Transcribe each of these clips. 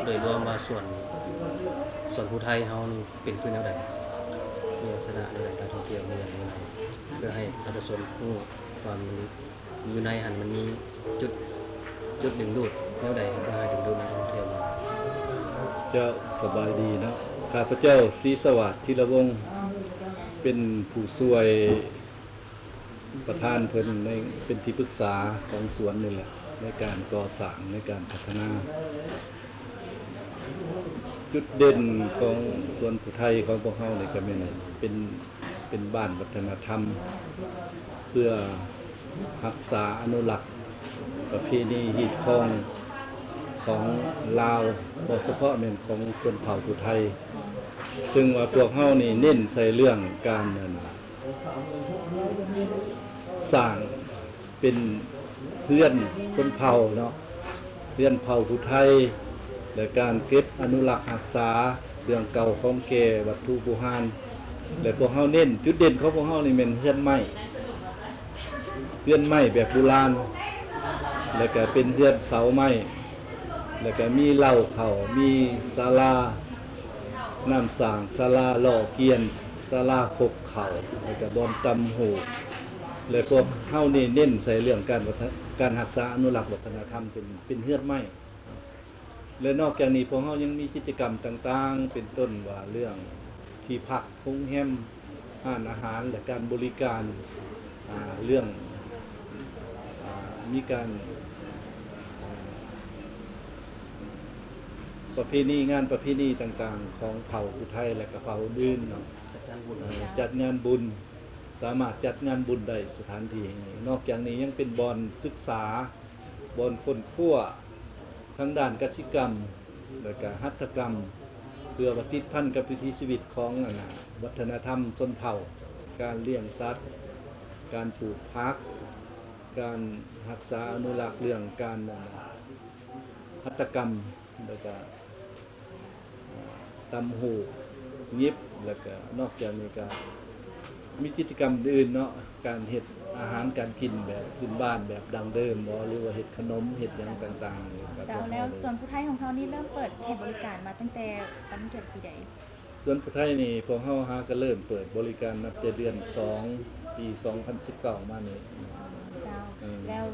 โดยรวมว่าส่วนผู้ไทยเฮานี่เป็นคือแนวใดมีลักษณะแนวใดการท่องเที่ยวมีอย่างไรเพื่อให้ประชาชนรู้ว่ามันอยู่ในหันมันมีจุดดึงดูดแนวใดเพื่อให้ดึงดูดนักท่องเที่ยวมาเจ้าสบายดีนะข้าพเจ้าศรีสวัสดิ์ธีรวงศ์เป็นผู้ช่วยประธานเพิ่นในเป็นที่ปรึกษาของสวนนี่แหละในการก่อสร้างในการพัฒนาจุดเด่นของสวนผู้ไทยของพวกเฮานี่ก็เป็นบ้านวัฒนธรรมเพื่อรักษาอนุรักษ์ประเพณีฮีตของลาวโดยเฉพาะเป็นของชนเผ่าผู้ไทยซึ่งว่าพวกเฮานี่เน้นใส่เรื่องการสร้างเป็นเพื่อนชนเผ่าเนาะเพื่อนเผ่าผู้ไทยและการเก็บอนุรักษ์รักษาเรื่องเก่าของแก่วัตถุโบราณและพวกเฮาเน้นจุดเด่นของพวกเฮานี่เป็นเฮือนไม้แบบโบราณแล้วก็เป็นเฮือนเสาไม้แล้วก็มีเหล้าเขามีศาลาน้ำสางศาลาหล่อเกียนศาลาคบเขาแล้วก็บ่อนตำหูแล้วพวกเฮานี่เน้นใส่เรื่องการรักษาอนุรักษ์วัฒนธรรมเป็นเฮือนไม้และนอกจากนี้พวกเฮายังมีกิจกรรมต่างๆเป็นต้นว่าเรื่องที่พักโรงแรมอาหารและการบริการเรื่องมีการประเพณีงานประเพณีต่างๆของเผ่าอุทัยและก็เผ่าอื่นเนาะจัดงานบุญสามารถจัดงานบุญได้สถานที่แห่งนี้นอกจากนี้ยังเป็นบ่อนศึกษาบ่อนค้นคว้าทั้งด้านกสิกรรมและก็หัตถกรรมเพื่อติดพันกับวิถีชีวิตของวัฒนธรรมชนเผ่าการเลี้ยงสัตว์การปลูกผักการรักษาอนุรักษ์เรื่องการหัตถกรรมแล้วก็ตำหูยิบแล้วก็นอกจากนี้ก็มีกิจกรรมอื่นเนาะการเฮ็ดอาหารการกินแบบพื้นบ้านแบบดั้งเดิมบ่หรือว่าเฮ็ดขนมเฮ็ดหยังต่างๆเจ้าแล้วส่วนผู้ไทยของเขานี่เริ่มเปิดให้บริการมาตั้งแต่วันเดือนปีใดส่วนผู้ไทยนี่พวกเฮาก็เริ่มเปิดบริการนับแต่เดือน2ปี2019มานี่เจ้าแล้ว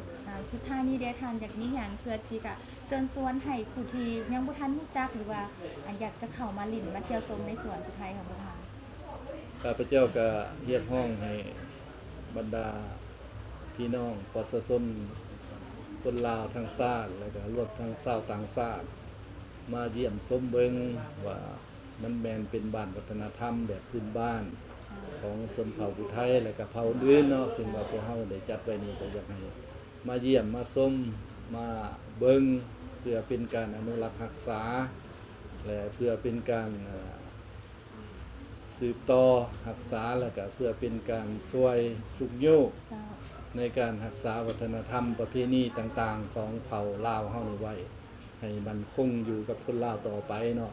สุดท้ายนี้ได้ทานอยากนี้หยังเพื่อที่จะเชิญชวนให้ผู้ที่ยังบ่ทันรู้จักหรือว่าอยากจะเข้ามาลิ้นมาเที่ยวชมในสวนผู้ไทยของเราข้าพเจ้าก็เรียกร้องให้บรรดาพี่น้องประชาชนคนลาวทั้งชาติแล้วก็รวมทั้งชาวต่างชาติมาเยี่ยมชมเบิ่งว่ามันแม่นเป็นบ้านวัฒนธรรมแบบพื้นบ้านของชนเผ่าผู้ไทยและก็เผ่าอื่นเนาะซึ่งว่าพวกเฮาได้จัดไว้นี่ก็อยากให้มาเยี่ยมมาชมมาเบิ่งเพื่อเป็นการอนุรักษ์รักษาและเพื่อเป็นการสืบต่อรักษาแล้วก็เพื่อเป็นการช่วยสุขโยกในการรักษาวัฒนธรรมประเพณีต่างๆของเผ่าลาวเฮานี่ไว้ให้มันคงอยู่กับคนลาวต่อไปเนาะ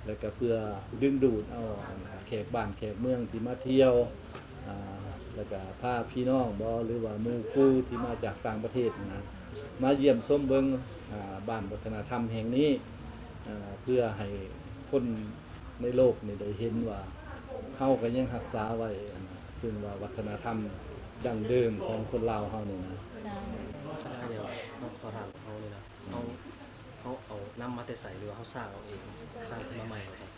แล้วก็เพื่อดึงดูดเอาแขกบ้านแขกเมืองที่มาเที่ยวแล้วก็พาพี่น้องบ่หรือว่าหมู่คู่ที่มาจากต่างประเทศนะมาเยี่ยมชมเบิ่งบ้านวัฒนธรรมแห่งนี้เพื่อให้คนในโลกนี่ได้เห็นว่าเฮาก็ยังรักษาไว้ซึ่งว่าวัฒนธรรมดั้งเดิมของคนลาวเฮานี่นะเดี๋ยวขอถามเขาเลยนะเขาเอานำมาแต่ใส่หรือว่าเขาสร้างเอาเองสร้างขึ้นมาใหม่หรือเปล่า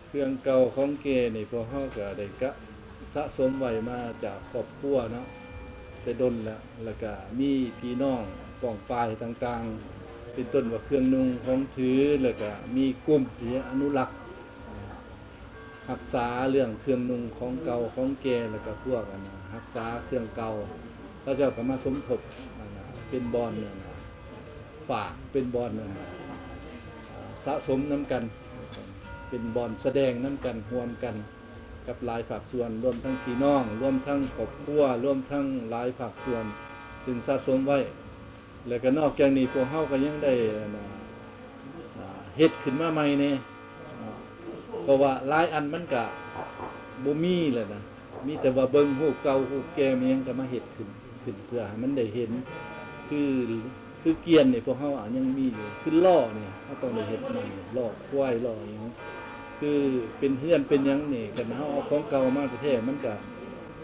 เครื่องเก่าของเกนี่พวกเฮาก็ได้กะสะสมไว้มาจากครอบครัวเนาะแต่ดนแล้วก็มีพี่น้องกองปลายต่างๆเป็นต้นว่าเครื่องนุ่งของถือแล้วก็มีกลุ่มที่อนุรักษ์รักษาเรื่องเครื่องนุ่งของเก่าของแก่แล้วก็พวกรักษาเครื่องเก่าแล้วเจ้าก็มาสมทบเป็นบอนฝากเป็นบอนสะสมน้ำกันเป็นบอนแสดงน้ำกันรวมกันกับหลายภาคส่วนรวมทั้งพี่น้องรวมทั้งครอบครัวรวมทั้งหลายภาคส่วนจึงสะสมไว้แล้วก็นอกจากนี้พวกเฮาก็ยังได้เฮ็ดขึ้นมาใหม่นี่เพราะว่าหลายอันมันก็บ่มีแหละนะมีแต่ว่าเบิ่งรูปเก่ารูปแก่มันยังก็มาเฮ็ดขึ้นเพื่อให้มันได้เห็นคือเกียนนี่พวกเฮายังมีอยู่คือล้อนี่เฮา ต้องได้เฮ็ดมันลอกควายลอกหยังคือเป็นเฮือนเป็นหยังนี่คันเฮาเอาของเก่ามาแท้ๆมันก็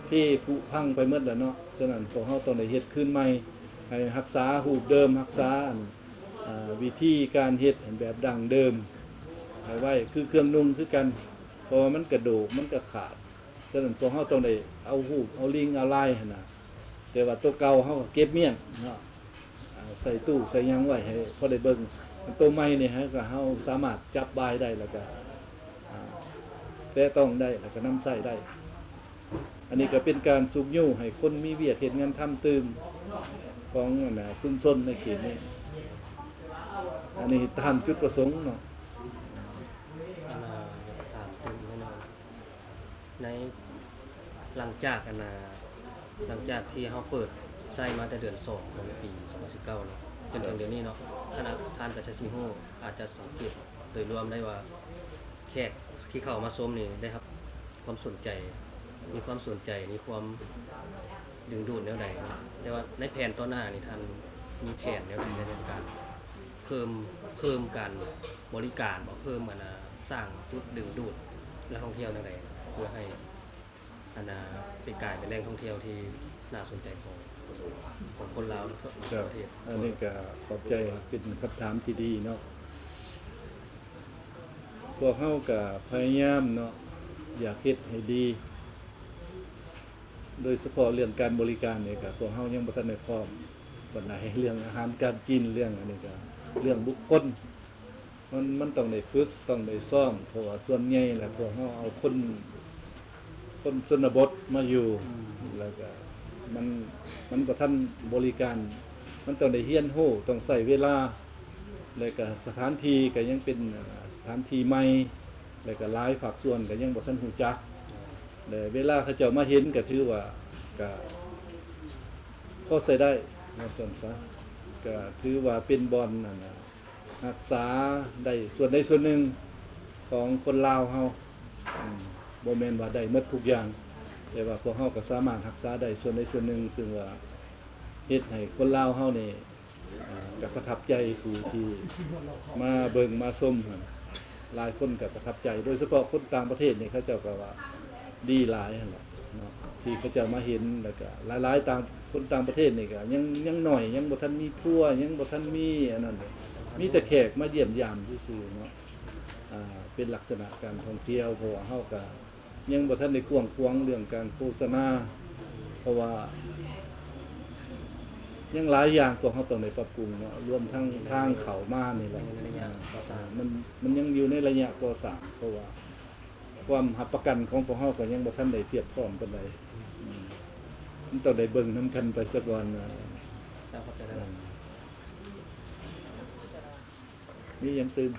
ที่ผุพังไปหมดแล้วเนาะฉะนั้นพวกเฮาต้องได้เฮ็ดคืนใหม่ให้รักษารูปเดิมรักษาวิธีการเฮ็ดแบบดั้งเดิมให้ไว้คือเครื่องนุ่งคือกันเพราะว่ามันกระโดกมันก็ขาดฉะนั้นพวกเฮาต้องได้เอารูปเอาลิงเอาลายหั่นน่ะแต่ว่าตัวเก่าเฮาก็เก็บเมี่ยงเนาะใส่ตู้ใส่หยังไว้ให้พอได้เบิ่งตัวใหม่นี่ฮะก็เฮาสามารถจับบายได้แล้วก็แต่ต้องได้แล้วก็นำใส่ได้อันนี้ก็เป็นการสุกยู่ให้คนมีเวียกเฮ็ดงานทำตื่มของชุมชนในเขตนี้อันนี้ตามจุดประสงค์เนาะ ตามตื่นแน่นอนในหลังจากหลังจากที่เขาเปิดใช้มาแต่เดือน2ของปี2019เนาะจนถึงเดี๋ยวนี้เนาะคณะทานกับชาซิโฮอาจจะสังเกตโดยรวมได้ว่าแขกที่เข้ามาชมนี่ได้ครับความสนใจมีความสนใจมีความดึงดูดแนวใดเนาะแต่ว่าในแผนต่อหน้านี่ท่านมีแผนแนวใดในการเพิ่มการบริการบ่เพิ่มสร้างจุดดึงดูดนักท่องเที่ยวแนวใดเพื่อให้เป็นกลายเป็นแหล่งท่องเที่ยวที่น่าสนใจของคนลาวทั่ว ครับ ประเทศ อันนี้ก็ขอบใจเป็นคำถามที่ดีเนาะพวกเฮาก็พยายามเนาะอยากเฮ็ดให้ดีโดยเฉพาะเรื่องการบริการนี่ก็พวกเฮายังบ่ทันได้พร้อมปานใดเรื่องอาหารการกินเรื่องอันนี้ก็เรื่องบุคคลมันต้องได้ฝึกต้องได้ซ้อมเพราะว่าส่วนใหญ่แหละพวกเฮาเอาคนชนบทมาอยู่แล้วก็มันบ่ทันบริการมันต้องได้เรียนรู้ต้องใช้เวลาแล้วก็สถานที่ก็ยังเป็นสถานที่ใหม่แล้วก็หลายภาคส่วนก็ยังบ่ทันรู้จักแล้วเวลาเขาเจ้ามาเห็นก็ถือว่าก็พอใช้ได้ว่าซั่นซะก็ถือว่าเป็นบ่อนรักษาได้ส่วนใดส่วนหนึ่งของคนลาวเฮาบ่แม่นว่าได้หมดทุกอย่างแต่ว่าพวกเฮาก็สามารถรักษาได้ส่วนใดส่วนหนึ่งซึ่งว่าเฮ็ดให้คนลาวเฮานี่ก็ประทับใจผู้ที่มาเบิ่งมาชมหลายคนก็ประทับใจโดยเฉพาะคนต่างประเทศนี่เขาเจ้าก็ว่าดีหลายหั่นล่ะเนาะที่เขาเจ้ามาเห็นแล้วก็หลายๆต่างคนต่างประเทศนี่ก็ยังน้อยยังบ่ทันมีทัวร์ยังบ่ทันมีอันนั้นเลยมีแต่แขกมาเยี่ยมยามซื่อๆเนาะเป็นลักษณะการท่องเที่ยวเพราะว่าเฮาก็ยังบ่ทันได้กว้างขวางเรื่องการโฆษณาเพราะว่ายังหลายอย่างพวกเฮาต้องได้ปรับปรุงเนาะรวมทั้งทางเข้ามานี่แหละ ในระยะก่อสร้าง มันยังอยู่ในระยะก่อสร้างเพราะว่าความรับประกันของพวกเฮาก็ยังบ่ทันได้เพียบพร้อมปานใดมันต้องได้เบิ่งนำกันไปซะก่อนนะ แล้วเข้าใจได้ มีหยังตื่น